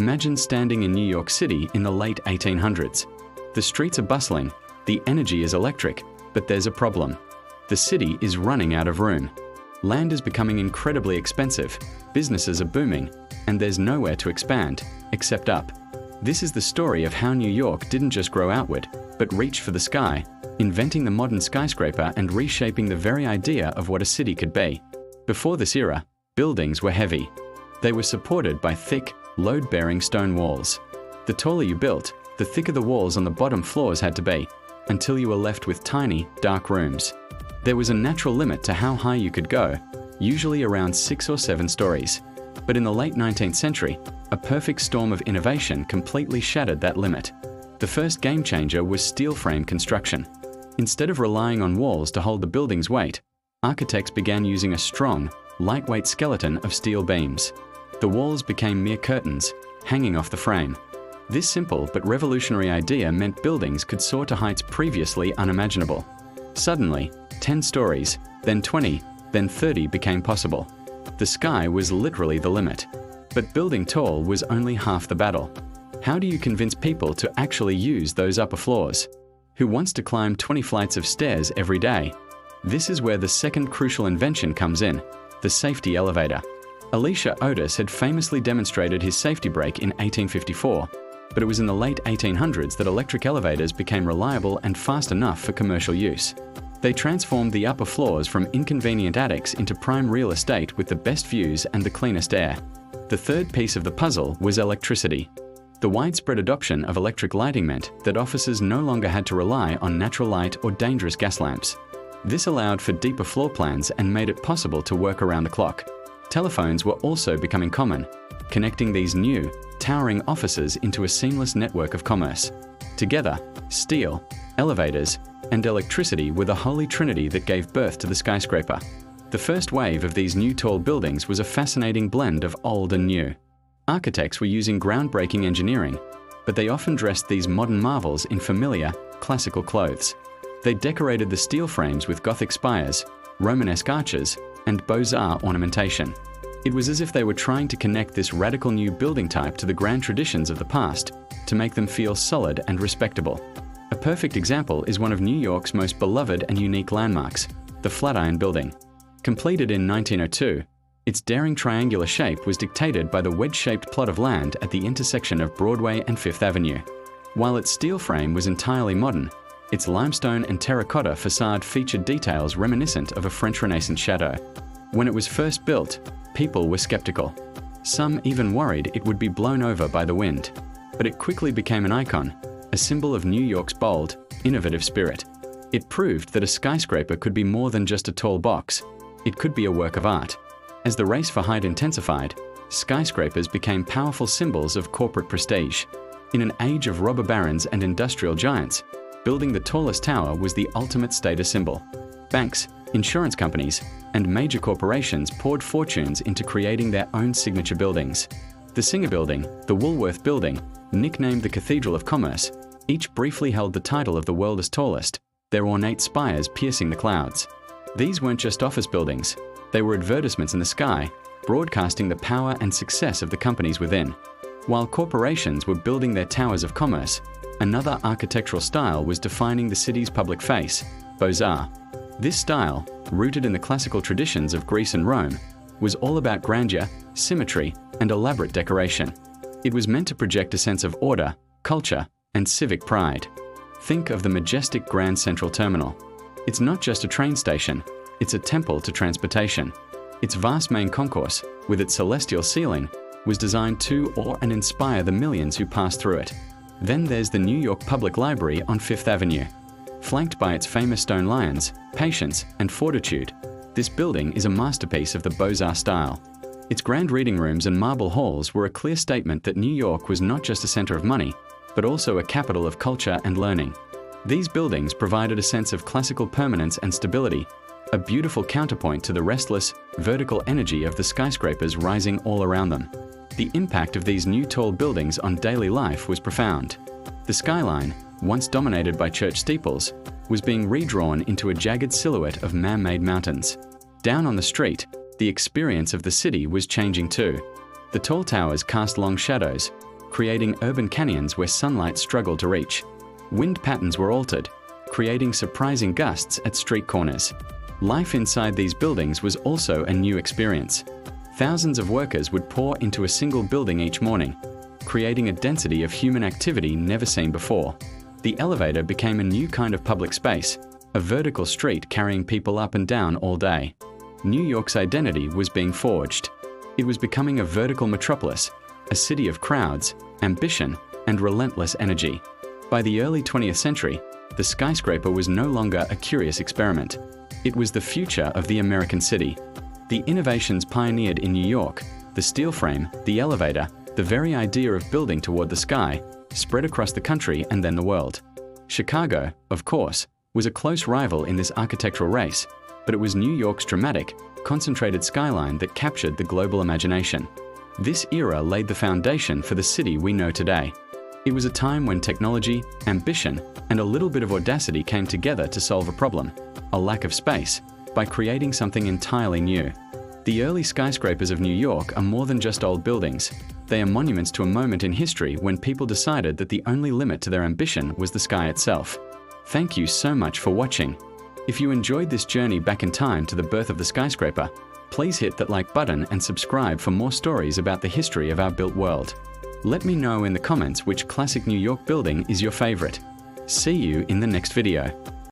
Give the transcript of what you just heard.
Imagine standing in New York City in the late 1800s. The streets are bustling, the energy is electric, but there's a problem. The city is running out of room. Land is becoming incredibly expensive, businesses are booming, and there's nowhere to expand, except up. This is the story of how New York didn't just grow outward, but reached for the sky, inventing the modern skyscraper and reshaping the very idea of what a city could be. Before this era, buildings were heavy. They were supported by thick, load-bearing stone walls. The taller you built, the thicker the walls on the bottom floors had to be, until you were left with tiny, dark rooms. There was a natural limit to how high you could go, usually around 6 or 7 stories. But in the late 19th century, a perfect storm of innovation completely shattered that limit. The first game changer was steel frame construction. Instead of relying on walls to hold the building's weight, architects began using a strong, lightweight skeleton of steel beams. The walls became mere curtains, hanging off the frame. This simple but revolutionary idea meant buildings could soar to heights previously unimaginable. Suddenly, 10 stories, then 20, then 30 became possible. The sky was literally the limit. But building tall was only half the battle. How do you convince people to actually use those upper floors? Who wants to climb 20 flights of stairs every day? This is where the second crucial invention comes in, the safety elevator. Elisha Otis had famously demonstrated his safety brake in 1854, but it was in the late 1800s that electric elevators became reliable and fast enough for commercial use. They transformed the upper floors from inconvenient attics into prime real estate with the best views and the cleanest air. The third piece of the puzzle was electricity. The widespread adoption of electric lighting meant that offices no longer had to rely on natural light or dangerous gas lamps. This allowed for deeper floor plans and made it possible to work around the clock. Telephones were also becoming common, connecting these new, towering offices into a seamless network of commerce. Together, steel, elevators, and electricity were the holy trinity that gave birth to the skyscraper. The first wave of these new tall buildings was a fascinating blend of old and new. Architects were using groundbreaking engineering, but they often dressed these modern marvels in familiar, classical clothes. They decorated the steel frames with Gothic spires, Romanesque arches, and Beaux-Arts ornamentation. It was as if they were trying to connect this radical new building type to the grand traditions of the past to make them feel solid and respectable. A perfect example is one of New York's most beloved and unique landmarks, the Flatiron Building. Completed in 1902, its daring triangular shape was dictated by the wedge-shaped plot of land at the intersection of Broadway and Fifth Avenue. While its steel frame was entirely modern, its limestone and terracotta facade featured details reminiscent of a French Renaissance chateau. When it was first built, people were skeptical. Some even worried it would be blown over by the wind. But it quickly became an icon, a symbol of New York's bold, innovative spirit. It proved that a skyscraper could be more than just a tall box. It could be a work of art. As the race for height intensified, skyscrapers became powerful symbols of corporate prestige. In an age of robber barons and industrial giants, building the tallest tower was the ultimate status symbol. Banks, insurance companies, and major corporations poured fortunes into creating their own signature buildings. The Singer Building, the Woolworth Building, nicknamed the Cathedral of Commerce, each briefly held the title of the world's tallest, their ornate spires piercing the clouds. These weren't just office buildings, they were advertisements in the sky, broadcasting the power and success of the companies within. While corporations were building their towers of commerce, another architectural style was defining the city's public face, Beaux-Arts. This style, rooted in the classical traditions of Greece and Rome, was all about grandeur, symmetry, and elaborate decoration. It was meant to project a sense of order, culture, and civic pride. Think of the majestic Grand Central Terminal. It's not just a train station, it's a temple to transportation. Its vast main concourse, with its celestial ceiling, was designed to awe and inspire the millions who passed through it. Then there's the New York Public Library on Fifth Avenue. Flanked by its famous stone lions, patience, and fortitude, this building is a masterpiece of the Beaux-Arts style. Its grand reading rooms and marble halls were a clear statement that New York was not just a center of money, but also a capital of culture and learning. These buildings provided a sense of classical permanence and stability, a beautiful counterpoint to the restless, vertical energy of the skyscrapers rising all around them. The impact of these new tall buildings on daily life was profound. The skyline, once dominated by church steeples, was being redrawn into a jagged silhouette of man-made mountains. Down on the street, the experience of the city was changing too. The tall towers cast long shadows, creating urban canyons where sunlight struggled to reach. Wind patterns were altered, creating surprising gusts at street corners. Life inside these buildings was also a new experience. Thousands of workers would pour into a single building each morning, creating a density of human activity never seen before. The elevator became a new kind of public space, a vertical street carrying people up and down all day. New York's identity was being forged. It was becoming a vertical metropolis, a city of crowds, ambition, and relentless energy. By the early 20th century, the skyscraper was no longer a curious experiment. It was the future of the American city. The innovations pioneered in New York, the steel frame, the elevator, the very idea of building toward the sky, spread across the country and then the world. Chicago, of course, was a close rival in this architectural race, but it was New York's dramatic, concentrated skyline that captured the global imagination. This era laid the foundation for the city we know today. It was a time when technology, ambition, and a little bit of audacity came together to solve a problem, a lack of space, by creating something entirely new. The early skyscrapers of New York are more than just old buildings. They are monuments to a moment in history when people decided that the only limit to their ambition was the sky itself. Thank you so much for watching. If you enjoyed this journey back in time to the birth of the skyscraper, please hit that like button and subscribe for more stories about the history of our built world. Let me know in the comments which classic New York building is your favorite. See you in the next video.